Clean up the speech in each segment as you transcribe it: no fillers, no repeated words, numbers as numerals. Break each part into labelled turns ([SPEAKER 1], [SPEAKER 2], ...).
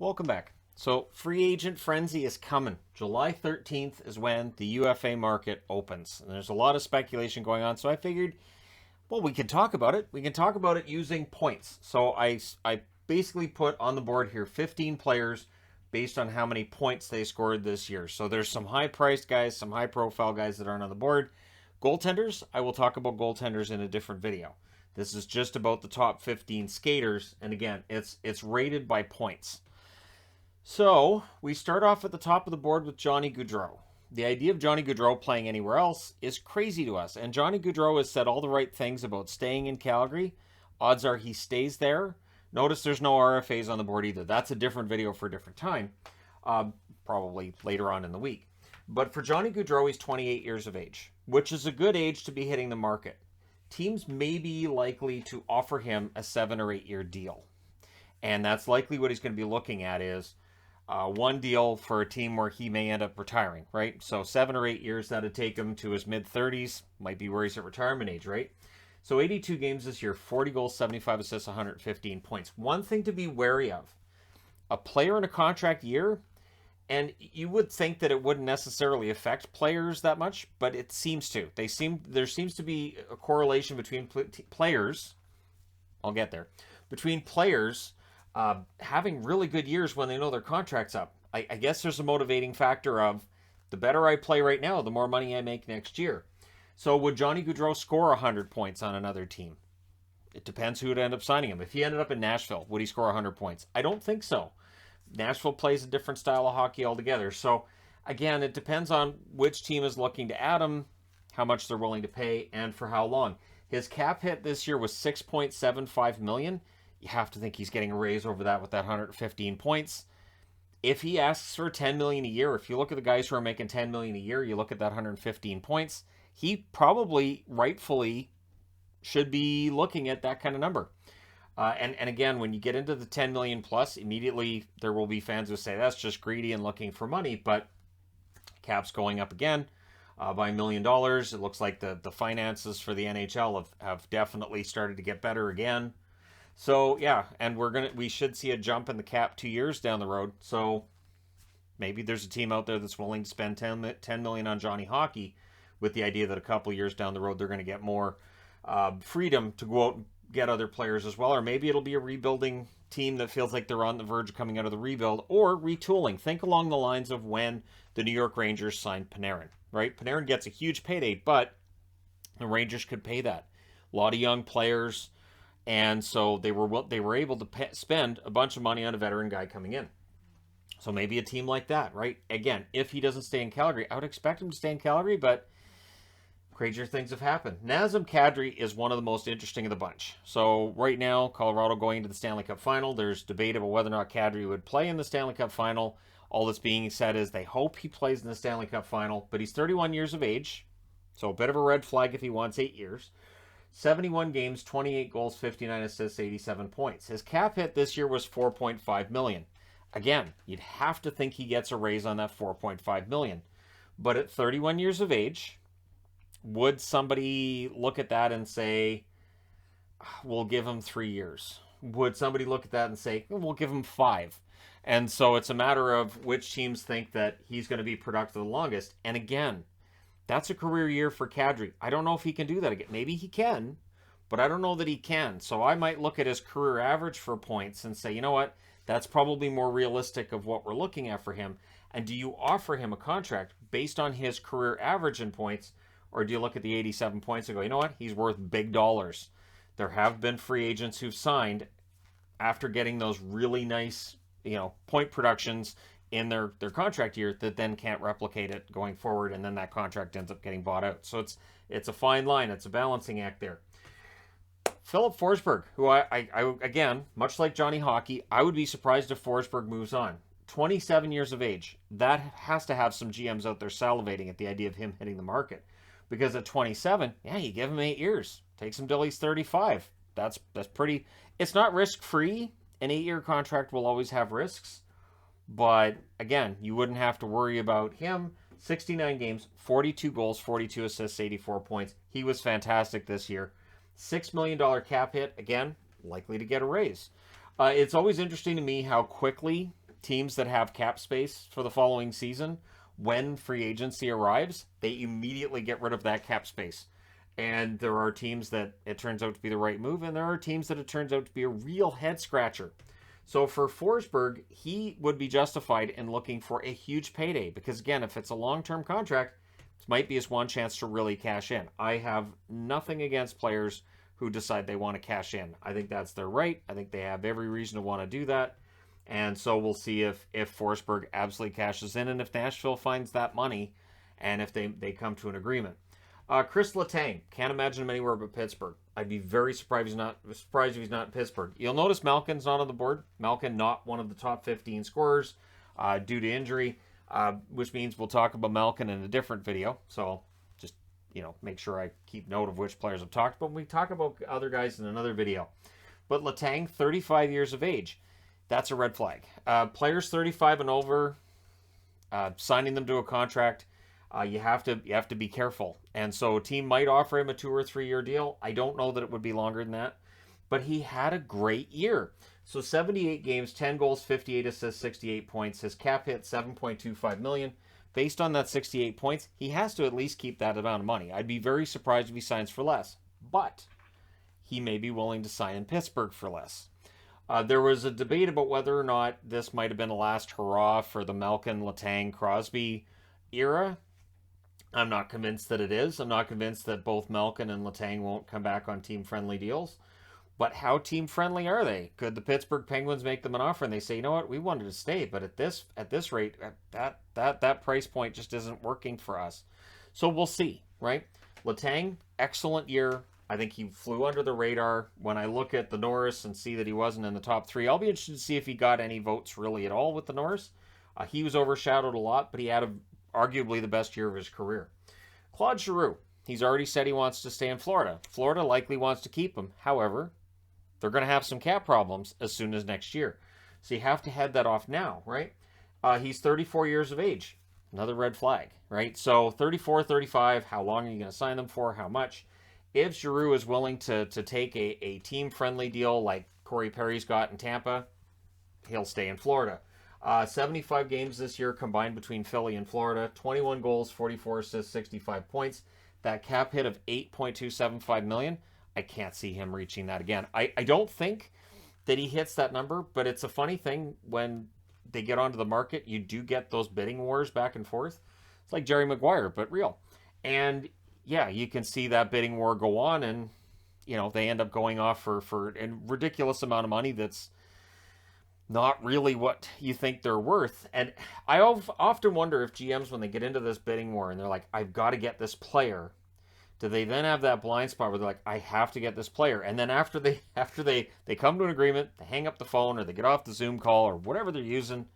[SPEAKER 1] Welcome back. So, free agent frenzy is coming. July 13th is when the UFA market opens. And there's a lot of speculation going on, so I figured, well, we can talk about it. We can talk about it using points. So, I basically put on the board here 15 players based on how many points they scored this year. So, there's some high-priced guys, some high-profile guys that aren't on the board. Goaltenders, I will talk about goaltenders in a different video. This is just about the top 15 skaters, and again, it's rated by points. So, we start off at the top of the board with Johnny Gaudreau. The idea of Johnny Gaudreau playing anywhere else is crazy to us. And Johnny Gaudreau has said all the right things about staying in Calgary. Odds are he stays there. Notice there's no RFAs on the board either. That's a different video for a different time. Probably later on in the week. But for Johnny Gaudreau, he's 28 years of age, which is a good age to be hitting the market. Teams may be likely to offer him a 7 or 8 year deal. And that's likely what he's going to be looking at is one deal for a team where he may end up retiring, right? So 7 or 8 years, that'd take him to his mid-30s. Might be where he's at retirement age, right? So 82 games this year, 40 goals, 75 assists, 115 points. One thing to be wary of, a player in a contract year, and you would think that it wouldn't necessarily affect players that much, but it seems to. There seems to be a correlation between players, I'll get there, between players having really good years when they know their contract's up. I guess there's a motivating factor of the better I play right now, the more money I make next year. So would Johnny Gaudreau score 100 points on another team? It depends who would end up signing him. If he ended up in Nashville, would he score 100 points? I don't think so. Nashville plays a different style of hockey altogether. So again, it depends on which team is looking to add him, how much they're willing to pay, and for how long. His cap hit this year was $6.75 million. You have to think he's getting a raise over that with that 115 points. If he asks for $10 million a year, if you look at the guys who are making $10 million a year, you look at that 115 points, he probably rightfully should be looking at that kind of number. And again, when you get into the 10 million plus, immediately there will be fans who say that's just greedy and looking for money, but cap's going up again by $1 million. It looks like the finances for the NHL have definitely started to get better again. So yeah, and we should see a jump in the cap 2 years down the road. So maybe there's a team out there that's willing to spend $10 million on Johnny Hockey with the idea that a couple years down the road they're going to get more freedom to go out and get other players as well. Or maybe it'll be a rebuilding team that feels like they're on the verge of coming out of the rebuild, or retooling. Think along the lines of when the New York Rangers signed Panarin, right? Panarin gets a huge payday, but the Rangers could pay that. A lot of young players. And so they were able to spend a bunch of money on a veteran guy coming in. So maybe a team like that, right? Again, if he doesn't stay in Calgary, I would expect him to stay in Calgary, but crazier things have happened. Nazem Kadri is one of the most interesting of the bunch. So right now, Colorado going into the Stanley Cup Final. There's debate about whether or not Kadri would play in the Stanley Cup Final. All that's being said is they hope he plays in the Stanley Cup Final, but he's 31 years of age. So a bit of a red flag if he wants 8 years. 71 games, 28 goals, 59 assists, 87 points. His cap hit this year was $4.5 million. Again, you'd have to think he gets a raise on that $4.5 million. But at 31 years of age, would somebody look at that and say, we'll give him 3 years? Would somebody look at that and say, we'll give him 5? And so it's a matter of which teams think that he's going to be productive the longest. And again, that's a career year for Kadri. I don't know if he can do that again. Maybe he can, but I don't know that he can. So I might look at his career average for points and say, you know what? That's probably more realistic of what we're looking at for him. And do you offer him a contract based on his career average in points, or do you look at the 87 points and go, you know what? He's worth big dollars. There have been free agents who've signed after getting those really nice, point productions in their contract year that then can't replicate it going forward, and then that contract ends up getting bought out. So it's a fine line. It's a balancing act there. Philip Forsberg, who I again, much like Johnny Hockey, I would be surprised if Forsberg moves on. 27 years of age. That has to have some GMs out there salivating at the idea of him hitting the market. Because at 27, yeah, you give him 8 years. Takes him till he's 35. That's pretty... It's not risk-free. An 8-year contract will always have risks. But, again, you wouldn't have to worry about him. 69 games, 42 goals, 42 assists, 84 points. He was fantastic this year. $6 million cap hit. Again, likely to get a raise. It's always interesting to me how quickly teams that have cap space for the following season, when free agency arrives, they immediately get rid of that cap space. And there are teams that it turns out to be the right move, and there are teams that it turns out to be a real head scratcher. So for Forsberg, he would be justified in looking for a huge payday because, again, if it's a long-term contract, this might be his one chance to really cash in. I have nothing against players who decide they want to cash in. I think that's their right. I think they have every reason to want to do that. And so we'll see if Forsberg absolutely cashes in and if Nashville finds that money and if they come to an agreement. Chris Letang, can't imagine him anywhere but Pittsburgh. I'd be very surprised if he's not in Pittsburgh. You'll notice Malkin's not on the board. Malkin not one of the top 15 scorers due to injury, which means we'll talk about Malkin in a different video. So just, make sure I keep note of which players I've talked about. We talk about other guys in another video. But Letang, 35 years of age. That's a red flag. Players 35 and over, signing them to a contract, you have to be careful. And so a team might offer him a 2 or 3 year deal. I don't know that it would be longer than that. But he had a great year. So 78 games, 10 goals, 58 assists, 68 points. His cap hit $7.25 million. Based on that 68 points, he has to at least keep that amount of money. I'd be very surprised if he signs for less. But he may be willing to sign in Pittsburgh for less. There was a debate about whether or not this might have been a last hurrah for the Malkin, Letang, Crosby era. I'm not convinced that it is. I'm not convinced that both Malkin and Letang won't come back on team-friendly deals. But how team-friendly are they? Could the Pittsburgh Penguins make them an offer and they say, you know what, we wanted to stay, but at this rate, that price point just isn't working for us. So we'll see, right? Letang, excellent year. I think he flew under the radar. When I look at the Norris and see that he wasn't in the top 3, I'll be interested to see if he got any votes really at all with the Norris. He was overshadowed a lot, but he had arguably the best year of his career. Claude Giroux, he's already said he wants to stay in Florida. Florida likely wants to keep him. However, they're going to have some cap problems as soon as next year. So you have to head that off now, right? He's 34 years of age. Another red flag, right? So 34, 35, how long are you going to sign them for? How much? If Giroux is willing to take a team-friendly deal like Corey Perry's got in Tampa, he'll stay in Florida. 75 games this year combined between Philly and Florida. 21 goals, 44 assists, 65 points. That cap hit of $8.275 million, I can't see him reaching that again. I don't think that he hits that number, but it's a funny thing when they get onto the market, you do get those bidding wars back and forth. It's like Jerry Maguire, but real. And yeah, you can see that bidding war go on, and they end up going off for a ridiculous amount of money that's not really what you think they're worth. And I often wonder if GMs, when they get into this bidding war and they're like, I've got to get this player, do they then have that blind spot where they're like, I have to get this player? And then after they come to an agreement, they hang up the phone or they get off the Zoom call or whatever they're using,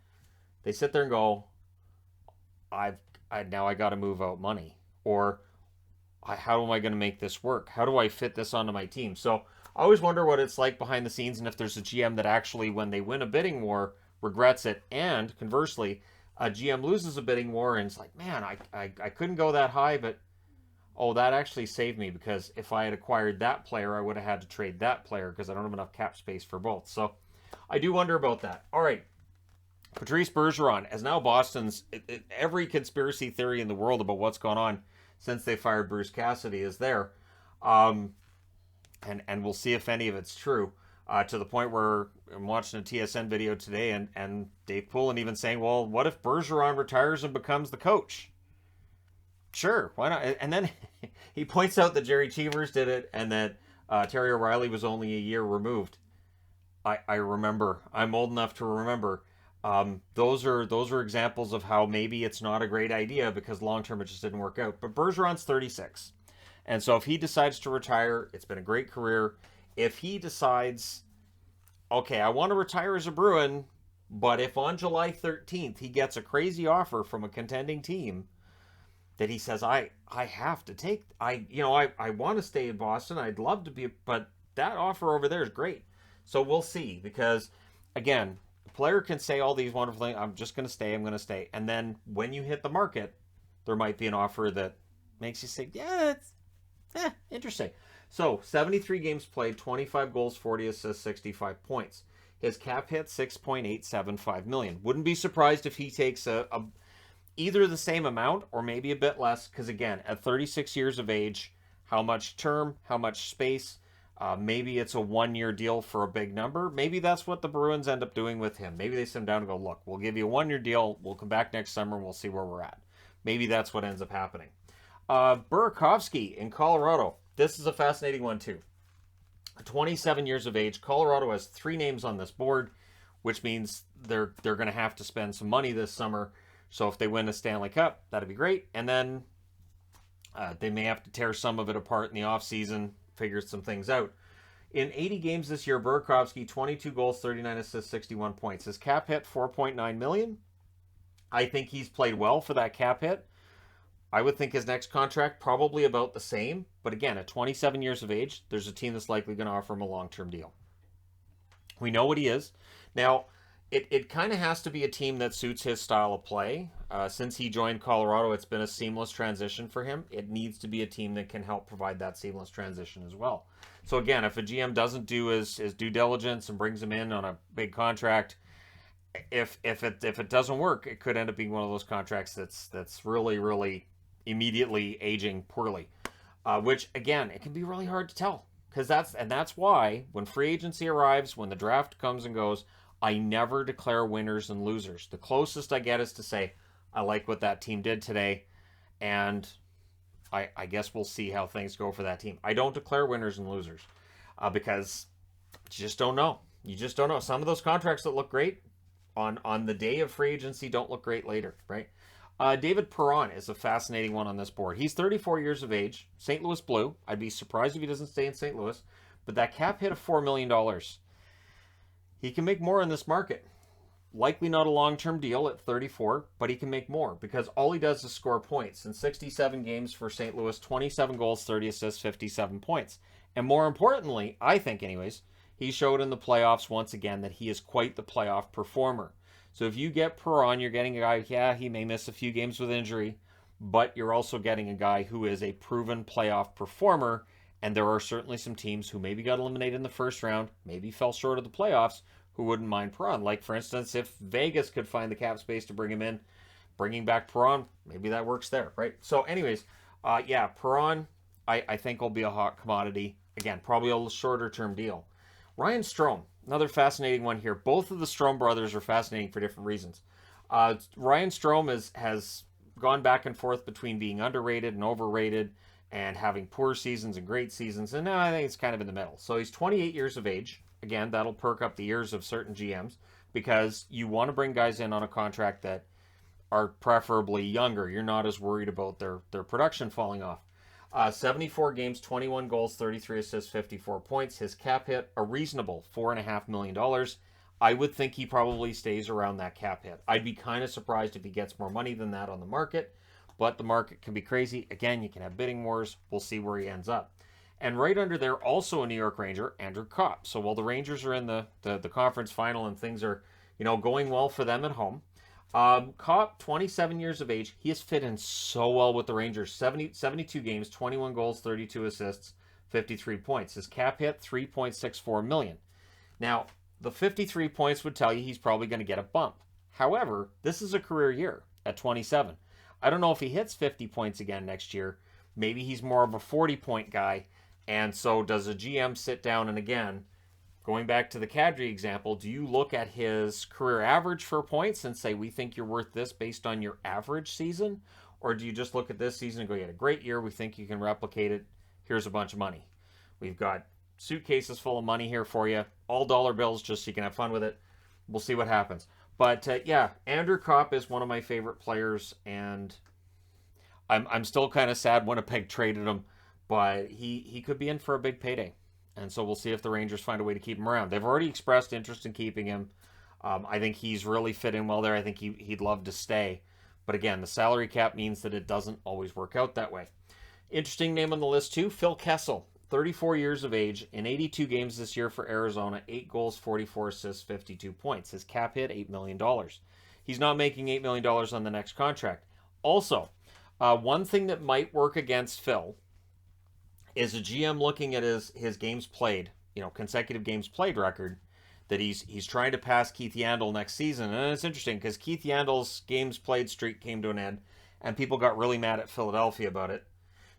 [SPEAKER 1] they sit there and go, now I got to move out money. Or how am I going to make this work? How do I fit this onto my team? So I always wonder what it's like behind the scenes and if there's a GM that actually, when they win a bidding war, regrets it. And conversely, a GM loses a bidding war and it's like, man, I couldn't go that high, but that actually saved me because if I had acquired that player, I would have had to trade that player because I don't have enough cap space for both. So I do wonder about that. All right. Patrice Bergeron, as now Boston's, every conspiracy theory in the world about what's gone on since they fired Bruce Cassidy is there. And we'll see if any of it's true. To the point where I'm watching a TSN video today and Dave Poulin even saying, well, what if Bergeron retires and becomes the coach? Sure, why not? And then he points out that Jerry Cheevers did it and that Terry O'Reilly was only a year removed. I remember. I'm old enough to remember. Those are examples of how maybe it's not a great idea because long-term it just didn't work out. But Bergeron's 36. And so if he decides to retire, it's been a great career. If he decides, okay, I want to retire as a Bruin, but if on July 13th he gets a crazy offer from a contending team that he says, I have to take, I want to stay in Boston, I'd love to be, but that offer over there is great. So we'll see, because again, the player can say all these wonderful things, I'm just going to stay, I'm going to stay. And then when you hit the market, there might be an offer that makes you say, yeah, it's interesting. So 73 games played, 25 goals, 40 assists, 65 points. His cap hit $6.875 million. Wouldn't be surprised if he takes either the same amount or maybe a bit less, because again, at 36 years of age, how much term, how much space, maybe it's a 1-year deal for a big number. Maybe that's what the Bruins end up doing with him. Maybe they sit him down and go, look, we'll give you a 1-year deal. We'll come back next summer and we'll see where we're at. Maybe that's what ends up happening. Burakovsky in Colorado. This is a fascinating one too. 27 years of age. Colorado has 3 names on this board, which means they're going to have to spend some money this summer. So if they win a Stanley Cup, that'd be great. And then they may have to tear some of it apart in the offseason, figure some things out. In 80 games this year, Burakovsky, 22 goals, 39 assists, 61 points. His cap hit, $4.9 million. I think he's played well for that cap hit. I would think his next contract probably about the same. But again, at 27 years of age, there's a team that's likely going to offer him a long-term deal. We know what he is. Now, it kind of has to be a team that suits his style of play. Since he joined Colorado, it's been a seamless transition for him. It needs to be a team that can help provide that seamless transition as well. So again, if a GM doesn't do his due diligence and brings him in on a big contract, if it doesn't work, it could end up being one of those contracts that's really, really immediately aging poorly. Which again, it can be really hard to tell, because that's why when free agency arrives, when the draft comes and goes, I never declare winners and losers. The closest I get is to say, I like what that team did today, and I guess we'll see how things go for that team. I don't declare winners and losers because you just don't know. You just don't know. Some of those contracts that look great on the day of free agency don't look great later, right? David Perron is a fascinating one on this board. He's 34 years of age, St. Louis Blue. I'd be surprised if he doesn't stay in St. Louis, but that cap hit of $4 million. He can make more in this market. Likely not a long-term deal at 34, but he can make more because all he does is score points. In 67 games for St. Louis, 27 goals, 30 assists, 57 points. And more importantly, I think anyways, he showed in the playoffs once again that he is quite the playoff performer. So if you get Perron, you're getting a guy, yeah, he may miss a few games with injury, but you're also getting a guy who is a proven playoff performer. And there are certainly some teams who maybe got eliminated in the first round, maybe fell short of the playoffs, who wouldn't mind Perron. Like, for instance, if Vegas could find the cap space to bring him in, bringing back Perron, maybe that works there, right? So anyways, yeah, Perron, I think will be a hot commodity. Again, probably a shorter-term deal. Ryan Strome, another fascinating one here. Both of the Strome brothers are fascinating for different reasons. Ryan Strome has gone back and forth between being underrated and overrated and having poor seasons and great seasons, and now I think it's kind of in the middle. So he's 28 years of age. Again, that'll perk up the ears of certain GMs because you want to bring guys in on a contract that are preferably younger. You're not as worried about their production falling off. 74 games, 21 goals, 33 assists, 54 points. His cap hit, a reasonable $4.5 million. I would think he probably stays around that cap hit. I'd be kind of surprised if he gets more money than that on the market, but the market can be crazy. Again, you can have bidding wars. We'll see where he ends up. And right under there, also a New York Ranger, Andrew Kopp. So while the Rangers are in the conference final and things are, going well for them at home, Kopp, 27 years of age, he has fit in so well with the Rangers. 72 games, 21 goals, 32 assists, 53 points. His cap hit, $3.64 million. Now, the 53 points would tell you he's probably going to get a bump. However, this is a career year at 27. I don't know if he hits 50 points again next year. Maybe he's more of a 40-point guy. And so does a GM sit down and again, going back to the Kadri example, do you look at his career average for points and say, we think you're worth this based on your average season? Or do you just look at this season and go, you had a great year, we think you can replicate it, here's a bunch of money. We've got suitcases full of money here for you, all dollar bills just so you can have fun with it. We'll see what happens. But yeah, Andrew Kopp is one of my favorite players, and I'm still kind of sad Winnipeg traded him, but he could be in for a big payday. And so we'll see if the Rangers find a way to keep him around. They've already expressed interest in keeping him. I think he's really fit in well there. I think he'd love to stay. But again, the salary cap means that it doesn't always work out that way. Interesting name on the list too, Phil Kessel. 34 years of age, in 82 games this year for Arizona, 8 goals, 44 assists, 52 points. His cap hit, $8 million. He's not making $8 million on the next contract. Also, one thing that might work against Phil is a GM looking at his games played, consecutive games played record. that he's trying to pass Keith Yandle next season. And it's interesting because Keith Yandel's games played streak came to an end, and people got really mad at Philadelphia about it.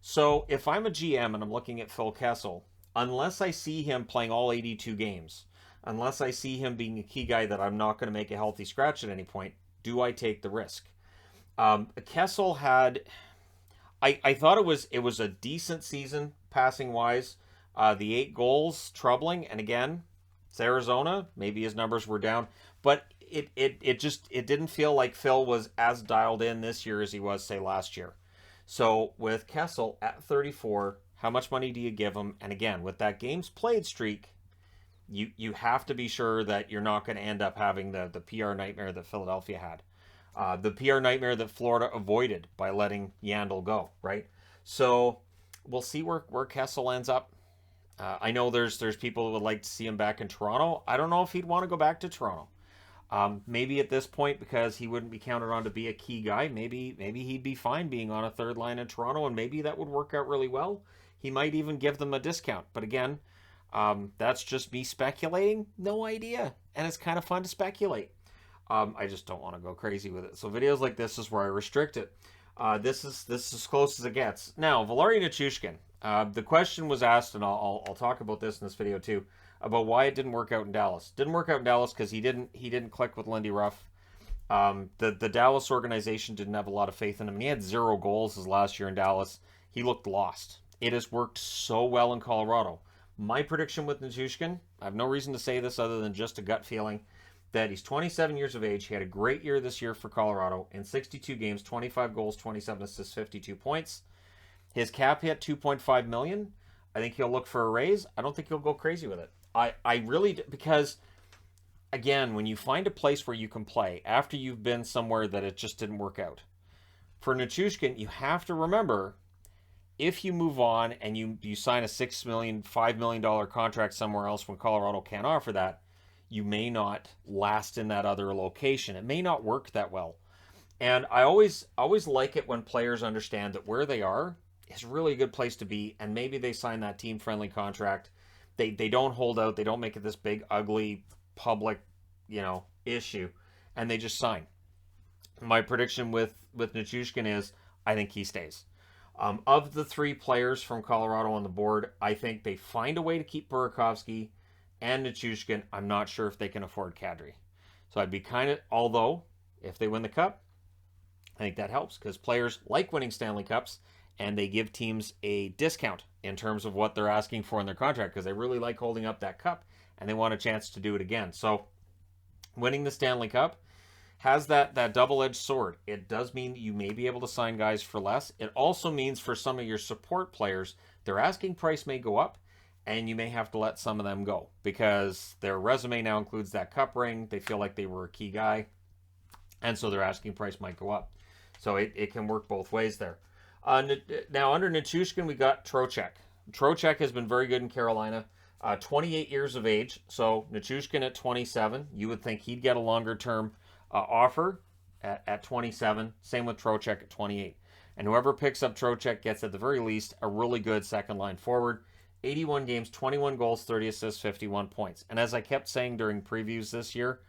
[SPEAKER 1] So if I'm a GM and I'm looking at Phil Kessel, unless I see him playing all 82 games, unless I see him being a key guy that I'm not going to make a healthy scratch at any point, do I take the risk? Kessel had, I thought it was a decent season passing wise. The 8 goals troubling, and again, it's Arizona. Maybe his numbers were down, but it didn't feel like Phil was as dialed in this year as he was say last year. So with Kessel at 34, how much money do you give him? And again, with that games played streak, you have to be sure that you're not going to end up having the PR nightmare that Philadelphia had. The PR nightmare that Florida avoided by letting Yandle go, right? So we'll see where Kessel ends up. I know there's people who would like to see him back in Toronto. I don't know if he'd want to go back to Toronto. Maybe at this point, because he wouldn't be counted on to be a key guy, maybe he'd be fine being on a third line in Toronto, and maybe that would work out really well. He might even give them a discount. But again, that's just me speculating. No idea. And it's kind of fun to speculate. I just don't want to go crazy with it. So videos like this is where I restrict it. This is as close as it gets. Now, Valeri Nichushkin. The question was asked, and I'll talk about this in this video too, about why it didn't work out in Dallas. Didn't work out in Dallas because he didn't click with Lindy Ruff. The Dallas organization didn't have a lot of faith in him. And he had 0 goals his last year in Dallas. He looked lost. It has worked so well in Colorado. My prediction with Nichushkin, I have no reason to say this other than just a gut feeling, that he's 27 years of age. He had a great year this year for Colorado. In 62 games, 25 goals, 27 assists, 52 points. His cap hit $2.5 million. I think he'll look for a raise. I don't think he'll go crazy with it. I really, because again, when you find a place where you can play after you've been somewhere that it just didn't work out, for Nichushkin, you have to remember, if you move on and you sign a $6 million, $5 million contract somewhere else when Colorado can't offer that, you may not last in that other location. It may not work that well. And I always like it when players understand that where they are is really a good place to be, and maybe they sign that team-friendly contract. They don't hold out. They don't make it this big, ugly, public, issue, and they just sign. My prediction with Nichushkin is I think he stays. Of the 3 players from Colorado on the board, I think they find a way to keep Burakovsky and Nichushkin. I'm not sure if they can afford Kadri. So I'd be although, if they win the Cup, I think that helps because players like winning Stanley Cups, and they give teams a discount in terms of what they're asking for in their contract because they really like holding up that cup and they want a chance to do it again. So winning the Stanley Cup has that double-edged sword. It does mean you may be able to sign guys for less. It also means for some of your support players, their asking price may go up, and you may have to let some of them go because their resume now includes that cup ring. They feel like they were a key guy, and so their asking price might go up. So it can work both ways there. Now, under Nichushkin, we got Trocheck. Trocheck has been very good in Carolina. 28 years of age, so Nichushkin at 27. You would think he'd get a longer-term offer at 27. Same with Trocheck at 28. And whoever picks up Trocheck gets, at the very least, a really good second-line forward. 81 games, 21 goals, 30 assists, 51 points. And as I kept saying during previews this year,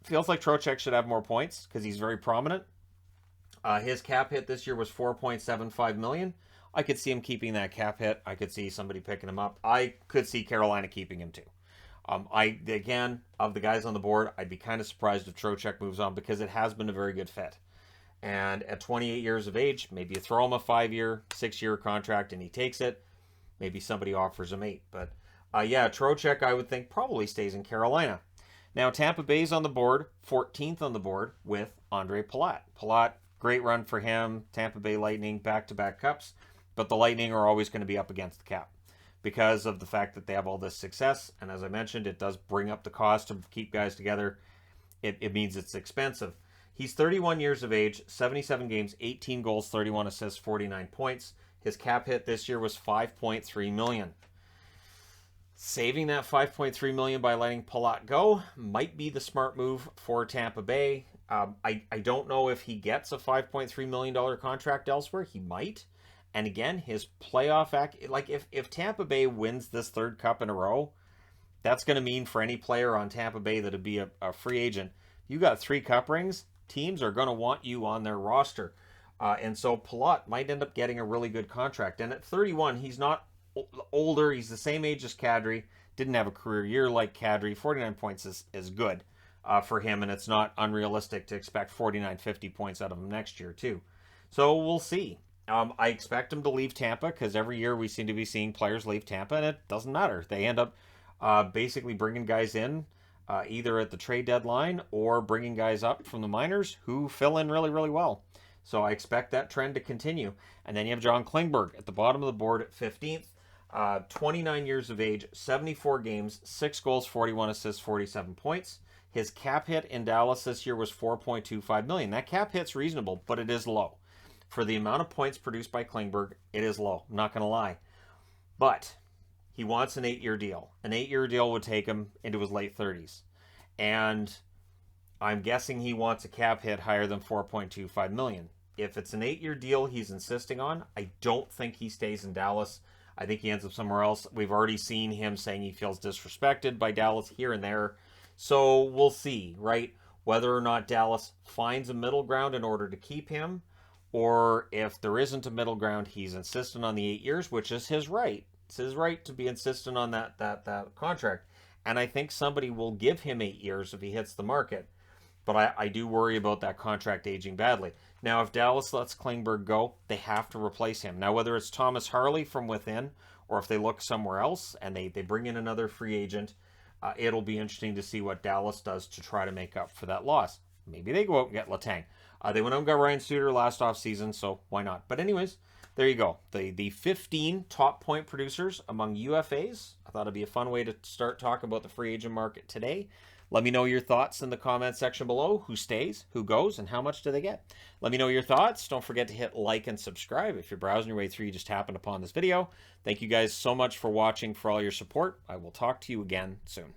[SPEAKER 1] feels like Trocheck should have more points because he's very prominent. His cap hit this year was $4.75 million. I could see him keeping that cap hit. I could see somebody picking him up. I could see Carolina keeping him too. Again, of the guys on the board, I'd be kind of surprised if Trocheck moves on because it has been a very good fit. And at 28 years of age, maybe you throw him a 5-year, 6-year contract and he takes it. Maybe somebody offers him 8. But Trocheck, I would think, probably stays in Carolina. Now, Tampa Bay's on the board, 14th on the board with Andre Palat. Palat, great run for him. Tampa Bay Lightning, back-to-back cups. But the Lightning are always going to be up against the cap because of the fact that they have all this success. And as I mentioned, it does bring up the cost to keep guys together. It means it's expensive. He's 31 years of age, 77 games, 18 goals, 31 assists, 49 points. His cap hit this year was $5.3 million. Saving that $5.3 million by letting Palat go might be the smart move for Tampa Bay. I don't know if he gets a $5.3 million contract elsewhere. He might. And again, his playoff if Tampa Bay wins this 3rd cup in a row, That's going to mean for any player on Tampa Bay that'd be a free agent, you got 3 cup rings, teams are going to want you on their roster. And so Palat might end up getting a really good contract. And at 31, he's not older. He's the same age as Kadri. Didn't have a career year like Kadri. 49 points is good for him, and it's not unrealistic to expect 49, 50 points out of him next year, too. So we'll see. I expect him to leave Tampa because every year we seem to be seeing players leave Tampa, and it doesn't matter. They end up basically bringing guys in either at the trade deadline or bringing guys up from the minors who fill in really, really well. So I expect that trend to continue. And then you have John Klingberg at the bottom of the board at 15th. 29 years of age, 74 games, 6 goals, 41 assists, 47 points. His cap hit in Dallas this year was $4.25 million. That cap hit's reasonable, but it is low. For the amount of points produced by Klingberg, it is low. I'm not going to lie. But he wants an 8-year deal. An 8-year deal would take him into his late 30s. And I'm guessing he wants a cap hit higher than $4.25 million. If it's an 8-year deal he's insisting on, I don't think he stays in Dallas. I think he ends up somewhere else. We've already seen him saying he feels disrespected by Dallas here and there. So we'll see, right? Whether or not Dallas finds a middle ground in order to keep him, or if there isn't a middle ground, he's insistent on the 8 years, which is his right. It's his right to be insistent on that contract. And I think somebody will give him 8 years if he hits the market. But I do worry about that contract aging badly. Now, if Dallas lets Klingberg go, they have to replace him. Now, whether it's Thomas Harley from within or if they look somewhere else and they bring in another free agent, it'll be interesting to see what Dallas does to try to make up for that loss. Maybe they go out and get Letang. They went out and got Ryan Suter last offseason, so why not? But anyways, there you go. The 15 top point producers among UFAs. I thought it'd be a fun way to start talking about the free agent market today. Let me know your thoughts in the comment section below. Who stays, who goes, and how much do they get? Let me know your thoughts. Don't forget to hit like and subscribe. If you're browsing your way through, you just happened upon this video. Thank you guys so much for watching, for all your support. I will talk to you again soon.